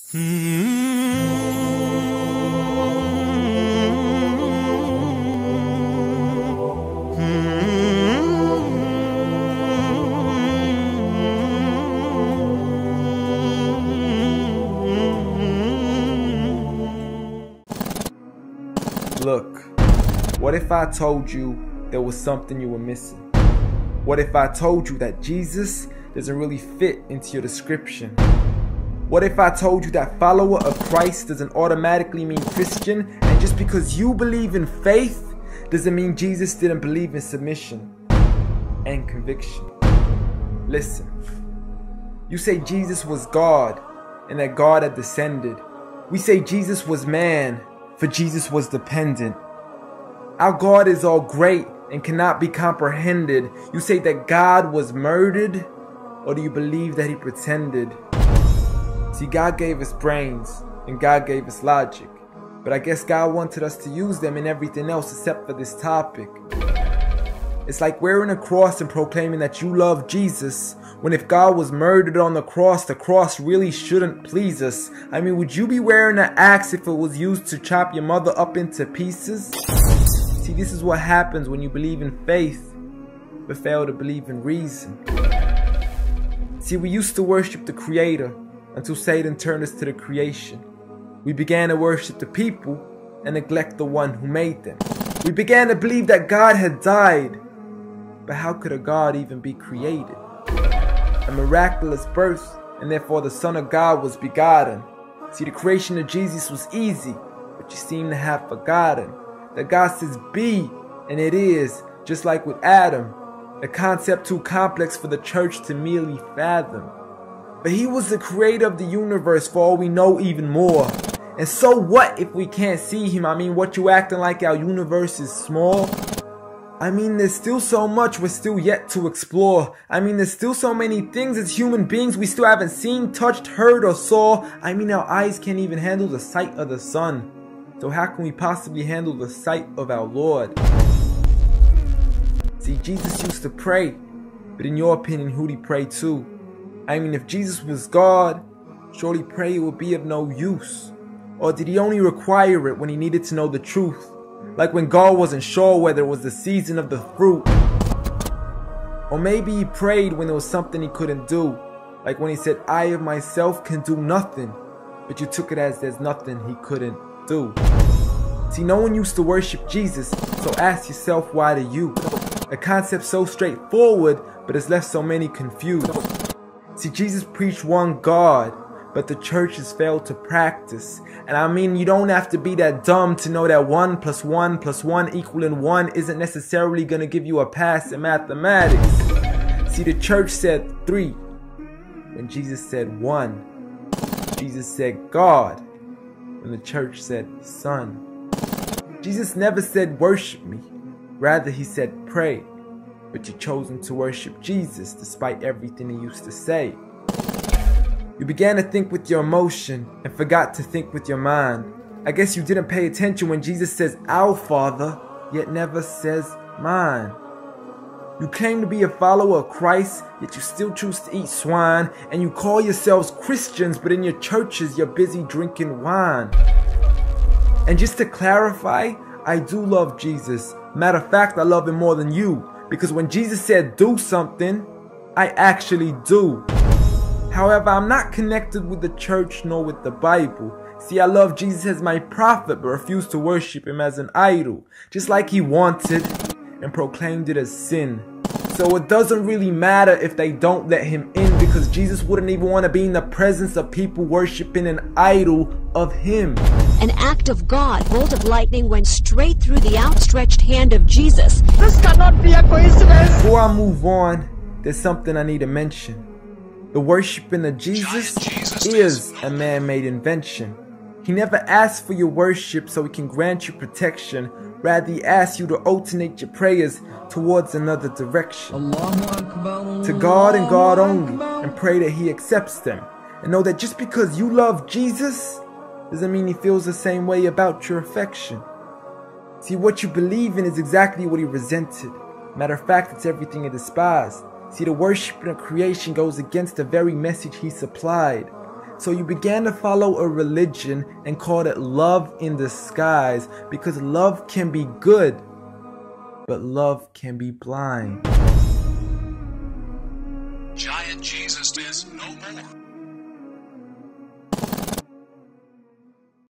Look, what if I told you there was something you were missing? What if I told you that Jesus doesn't really fit into your description? What if I told you that follower of Christ doesn't automatically mean Christian, and just because you believe in faith doesn't mean Jesus didn't believe in submission and conviction? Listen, you say Jesus was God and that God had descended. We say Jesus was man, for Jesus was dependent. Our God is all great and cannot be comprehended. You say that God was murdered, or do you believe that he pretended? See, God gave us brains and God gave us logic, but I guess God wanted us to use them in everything else except for this topic. It's like wearing a cross and proclaiming that you love Jesus, when if God was murdered on the cross really shouldn't please us. I mean, would you be wearing an axe if it was used to chop your mother up into pieces? See, this is what happens when you believe in faith, but fail to believe in reason. See, we used to worship the Creator until Satan turned us to the creation. We began to worship the people and neglect the one who made them. We began to believe that God had died, but how could a God even be created? A miraculous birth, and therefore the Son of God was begotten. See, the creation of Jesus was easy, but you seem to have forgotten that God says be, and it is, just like with Adam, a concept too complex for the church to merely fathom. But he was the creator of the universe, for all we know, even more. And so what if we can't see him? I mean, what, you acting like our universe is small? I mean, there's still so much we're still yet to explore. I mean, there's still so many things as human beings we still haven't seen, touched, heard, or saw. I mean, our eyes can't even handle the sight of the sun. So how can we possibly handle the sight of our Lord? See, Jesus used to pray, but in your opinion, who'd he pray to? I mean, if Jesus was God, surely prayer would be of no use. Or did he only require it when he needed to know the truth? Like when God wasn't sure whether it was the season of the fruit. Or maybe he prayed when there was something he couldn't do. Like when he said, I of myself can do nothing. But you took it as there's nothing he couldn't do. See, no one used to worship Jesus, so ask yourself, why do you? A concept so straightforward, but has left so many confused. See, Jesus preached one God, but the church has failed to practice. And I mean, you don't have to be that dumb to know that 1 + 1 + 1 equaling 1 isn't necessarily going to give you a pass in mathematics. See, the church said 3, when Jesus said 1. Jesus said God, when the church said Son. Jesus never said worship me, rather he said pray. But you've chosen to worship Jesus despite everything he used to say. You began to think with your emotion and forgot to think with your mind. I guess you didn't pay attention when Jesus says our Father, yet never says mine. You claim to be a follower of Christ, yet you still choose to eat swine. And you call yourselves Christians, but in your churches you're busy drinking wine. And just to clarify, I do love Jesus. Matter of fact, I love him more than you. Because when Jesus said do something, I actually do. However, I'm not connected with the church nor with the Bible. See, I love Jesus as my prophet, but refuse to worship him as an idol, just like he wanted and proclaimed it as sin. So it doesn't really matter if they don't let him in, because Jesus wouldn't even want to be in the presence of people worshiping an idol of him. An act of God, bolt of lightning went straight through the outstretched hand of Jesus. This cannot be a coincidence. Before I move on, there's something I need to mention. The worshiping of Jesus is a man-made invention. He never asked for your worship so he can grant you protection. Rather, he asks you to alternate your prayers towards another direction. To God and God only, and pray that he accepts them. And know that just because you love Jesus doesn't mean he feels the same way about your affection. See, what you believe in is exactly what he resented. Matter of fact, it's everything he despised. See, the worshiping of creation goes against the very message he supplied. So you began to follow a religion and called it love in disguise, because love can be good, but love can be blind. Giant Jesus is no more.